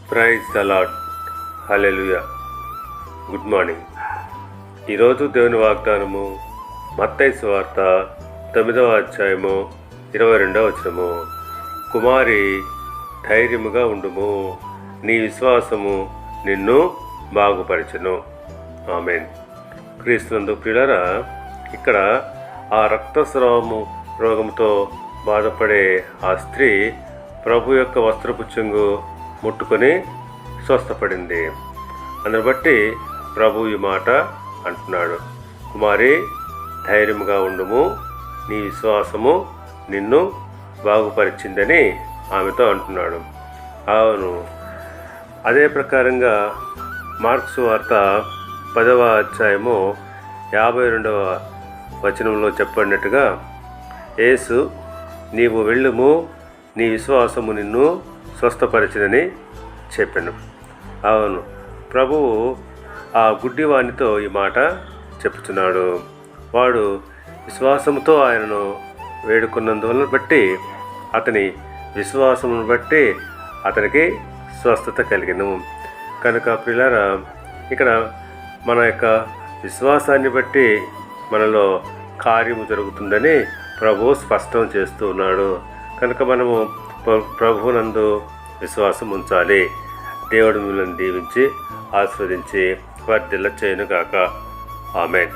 Praise the lord. Hallelujah. Good morning. ఈరోజు దేవుని వాగ్దానము మత్తయి సువార్త 9వ అధ్యాయము 22వ వచనము. కుమారి, ధైర్యముగా ఉండుము, నీ విశ్వాసము నిన్ను బాగుపరచును. ఆమేన్. క్రీస్తునందు ప్రియులారా, ఇక్కడ ఆ రక్తస్రావము రోగంతో బాధపడే ఆ స్త్రీ ప్రభు యొక్క వస్త్రపు చెంగు ముట్టుకొని స్వస్థపడింది. అందుని బట్టి ప్రభు ఈ మాట అంటున్నాడు, కుమారి, ధైర్యముగా ఉండుము, నీ విశ్వాసము నిన్ను బాగుపరిచిందని ఆమెతో అంటున్నాడు. అవును, అదే ప్రకారంగా మార్కు సువార్త 10వ అధ్యాయము 52వ వచనంలో చెప్పబడినట్టుగా, యేసు, నీవు వెళ్ళుము, నీ విశ్వాసము నిన్ను స్వస్థపరిచినని చెప్పాను. అవును, ప్రభువు ఆ గుడ్డివానితో ఈ మాట చెప్పుతున్నాడు. వాడు విశ్వాసముతో ఆయనను వేడుకున్నందువలన బట్టి, అతని విశ్వాసమును బట్టి అతనికి స్వస్థత కలిగెను. కనుక ప్రియులారా, ఇక్కడ మన యొక్క విశ్వాసాన్ని బట్టి మనలో కార్యము జరుగుతుందని ప్రభువు స్పష్టం చేస్తూ ఉన్నాడు. కనుక మనము ప్రభువునందు విశ్వాసం ఉంచాలి. దేవుడు మిమ్మల్ని దీవించి ఆశీర్వదించి వర్ధిల్ల చేయనుగాక. ఆమేన్.